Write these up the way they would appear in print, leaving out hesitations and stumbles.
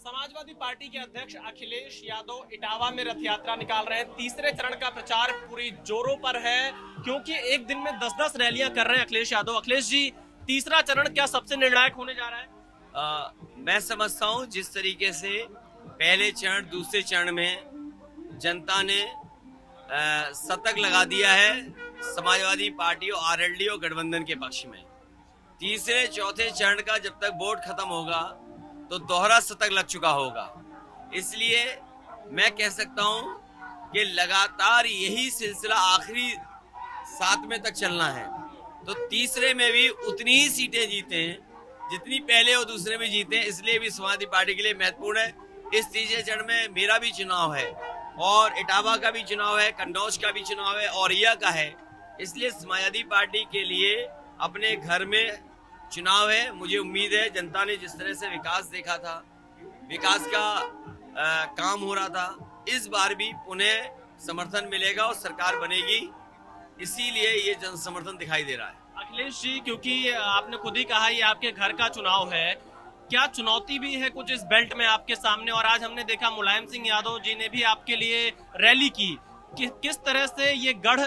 Samajwadi party के अध्यक्ष अखिलेश यादव इटावा में रथ यात्रा निकाल रहे हैं। तीसरे चरण का प्रचार पूरी जोरों पर है, क्योंकि एक दिन में 10-10 रैलियां कर रहे हैं अखिलेश यादव। अखिलेश जी, तीसरा चरण क्या सबसे निर्णायक होने जा रहा है? मैं समझता हूँ जिस तरीके से पहले चरण दूसरे चरण में जनता ने शतक लगा दिया है समाजवादी पार्टी और आरएलडी और गठबंधन के पक्ष में, तीसरे चौथे चरण का जब तक वोट खत्म होगा तो दोहरा शतक लग चुका होगा। इसलिए मैं कह सकता हूं कि लगातार यही सिलसिला आखिरी 7 में तक चलना है, तो तीसरे में भी उतनी ही सीटें जीते हैं जितनी पहले और दूसरे में जीते हैं। इसलिए भी समाजवादी पार्टी के लिए महत्वपूर्ण है। इस तीसरे चरण में मेरा भी चुनाव है और इटावा का भी चुनाव है, कन्नौज का भी चुनाव है, औरैया का है। इसलिए समाजवादी पार्टी के लिए अपने घर में चुनाव है। मुझे उम्मीद है जनता ने जिस तरह से विकास देखा था, विकास का काम हो रहा था, इस बार भी पुनः समर्थन मिलेगा और सरकार बनेगी। इसीलिए ये जन समर्थन दिखाई दे रहा है। अखिलेश जी, क्योंकि आपने खुद ही कहा ये आपके घर का चुनाव है, क्या चुनौती भी है कुछ इस बेल्ट में आपके सामने? और आज हमने देखा मुलायम सिंह यादव जी ने भी आपके लिए रैली की। किस तरह से ये गढ़,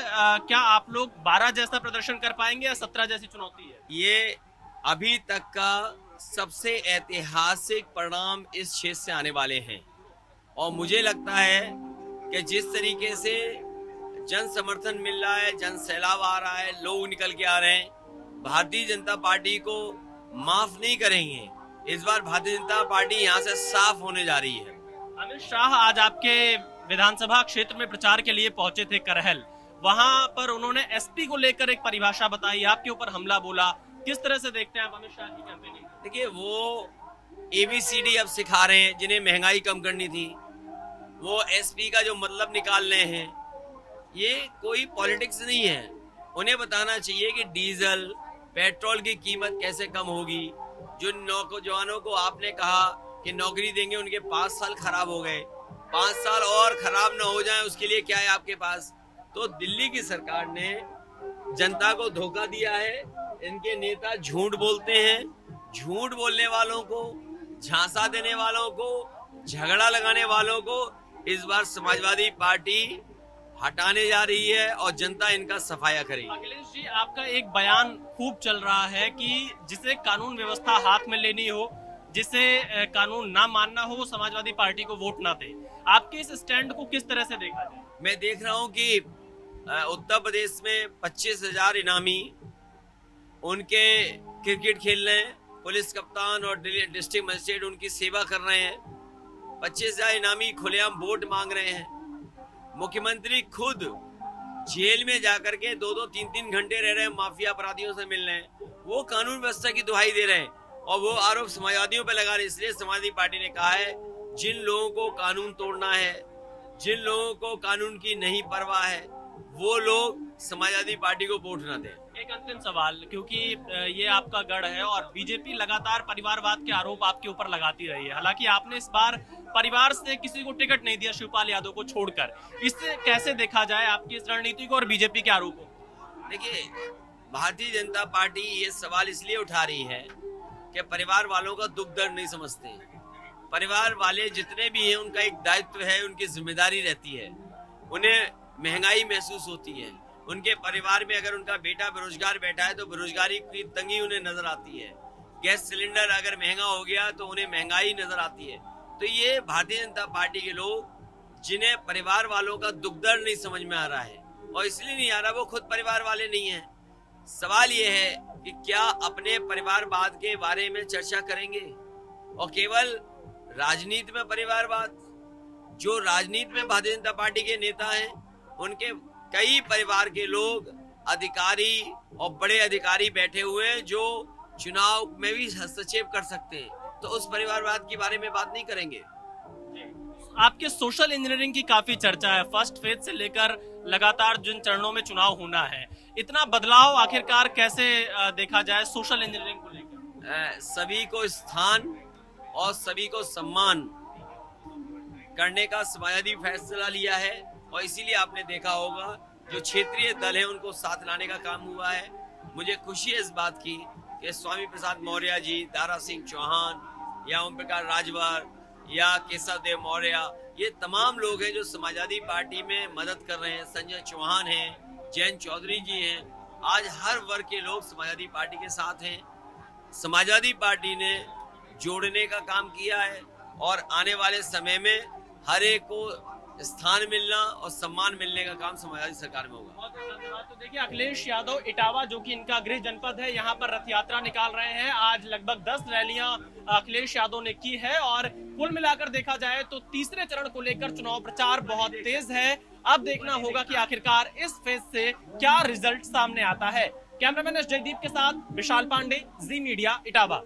क्या आप लोग 12 जैसा प्रदर्शन कर पाएंगे या 17 जैसी चुनौती है? ये अभी तक का सबसे ऐतिहासिक परिणाम इस क्षेत्र से आने वाले हैं और मुझे लगता है कि जिस तरीके से जन समर्थन मिल रहा है, जन सैलाब आ रहा है, लोग निकल के आ रहे हैं, भारतीय जनता पार्टी को माफ नहीं करेंगे। इस बार भारतीय जनता पार्टी यहाँ से साफ होने जा रही है। अमित शाह आज आपके विधानसभा क्षेत्र में प्रचार के लिए पहुंचे थे करहल। वहां पर उन्होंने एसपी को लेकर एक परिभाषा बताई, आपके ऊपर हमला बोला। किस तरह से देखते हैं आप अमित शाह की कैंपेनिंग? देखिए, वो ABCD अब सिखा रहे हैं, जिन्हें महंगाई कम करनी थी वो एसपी का जो मतलब निकाल रहे हैं। ये कोई पॉलिटिक्स नहीं है। उन्हें बताना चाहिए कि डीजल पेट्रोल की कीमत कैसे कम होगी। जो नौजवानों को आपने कहा कि नौकरी देंगे, उनके 5 साल खराब हो गए, 5 साल और खराब ना हो जाएं उसके लिए क्या है आपके पास? तो दिल्ली की सरकार ने जनता को धोखा दिया है। इनके नेता झूठ बोलते हैं। झूठ बोलने वालों को, झांसा देने वालों को, झगड़ा लगाने वालों को इस बार समाजवादी पार्टी हटाने जा रही है और जनता इनका सफाया करेगी। अखिलेश जी, आपका एक बयान खूब चल रहा है कि जिसे कानून व्यवस्था हाथ में लेनी हो, जिसे कानून ना मानना हो, वो समाजवादी पार्टी को वोट ना दे। आपके इस स्टैंड को किस तरह से देखा जाए? मैं देख रहा हूं कि उत्तर प्रदेश में 25,000 इनामी उनके क्रिकेट खेल रहे हैं, पुलिस कप्तान और डिस्ट्रिक्ट मजिस्ट्रेट उनकी सेवा कर रहे हैं। 25,000 इनामी खुलेआम वोट मांग रहे हैं। मुख्यमंत्री खुद जेल में जाकर के 2-2, 3-3 घंटे रह रहे हैं, माफिया अपराधियों से मिल रहे हैं। वो कानून व्यवस्था की दुहाई दे रहे हैं और वो आरोप समाजवादियों पर लगा रहे हैं। इसलिए समाजवादी पार्टी ने कहा है, जिन लोगों को कानून तोड़ना है, जिन लोगों को कानून की नहीं परवाह है, वो लोग समाजवादी पार्टी को वोट न दें। एक अंतिम सवाल, क्योंकि ये आपका गढ़ है और बीजेपी लगातार परिवारवाद के आरोप आपके ऊपर लगाती रही है। हालांकि आपने इस बार परिवार से किसी को टिकट नहीं दिया, शिवपाल यादव को छोड़कर। इससे कैसे देखा जाए आपकी इस रणनीति को और बीजेपी के आरोपों को? देखिए, भारतीय जनता पार्टी ये सवाल इसलिए उठा रही है कि परिवार वालों का दुख दर्द नहीं समझते। परिवार वाले जितने भी हैं, उनका एक दायित्व है, उनकी जिम्मेदारी रहती है। उन्हें महंगाई महसूस होती है। उनके परिवार में अगर उनका बेटा बेरोजगार बैठा है तो बेरोजगारी की तंगी उन्हें नजर आती है। गैस सिलेंडर अगर महंगा हो गया तो उन्हें महंगाई नजर आती है। तो ये भारतीय जनता पार्टी के लोग, जिन्हें परिवार वालों का दुख दर्द नहीं समझ में आ रहा है, और इसलिए नहीं आ रहा, वो खुद परिवार वाले नहीं है। सवाल ये है कि क्या अपने परिवारवाद के बारे में चर्चा करेंगे और केवल राजनीति में परिवारवाद? जो राजनीति में भारतीय जनता पार्टी के नेता हैं, उनके कई परिवार के लोग, अधिकारी और बड़े अधिकारी बैठे हुए हैं जो चुनाव में भी हस्तक्षेप कर सकते हैं। तो उस परिवारवाद के बारे में बात नहीं करेंगे। आपके सोशल इंजीनियरिंग की काफी चर्चा है। फर्स्ट फेज से लेकर लगातार जिन चरणों में चुनाव होना है, इतना बदलाव आखिरकार कैसे देखा जाए सोशल इंजीनियरिंग को लेकर? सभी को स्थान और सभी को सम्मान करने का समाजवादी फैसला लिया है और इसीलिए आपने देखा होगा जो क्षेत्रीय दल है उनको साथ लाने का काम हुआ है। मुझे खुशी है इस बात की कि स्वामी प्रसाद मौर्य जी, दारा सिंह चौहान या ओम प्रकाश राजभर या केशव देव मौर्य, ये तमाम लोग हैं जो समाजवादी पार्टी में मदद कर रहे हैं। संजय चौहान हैं, जयंत चौधरी जी हैं, आज हर वर्ग के लोग समाजवादी पार्टी के साथ हैं। समाजवादी पार्टी ने जोड़ने का काम किया है और आने वाले समय में हर एक को स्थान मिलना और सम्मान मिलने का काम समाजवादी सरकार में होगा। बहुत धन्यवाद। तो देखिए, अखिलेश यादव इटावा, जो कि इनका गृह जनपद है, यहाँ पर रथ यात्रा निकाल रहे हैं। आज लगभग 10 रैलियां अखिलेश यादव ने की है और कुल मिलाकर देखा जाए तो तीसरे चरण को लेकर चुनाव प्रचार बहुत तेज है। अब देखना होगा कि आखिरकार इस फेज से क्या रिजल्ट सामने आता है। कैमरामैन एस जयदीप के साथ विशाल पांडे, जी मीडिया, इटावा।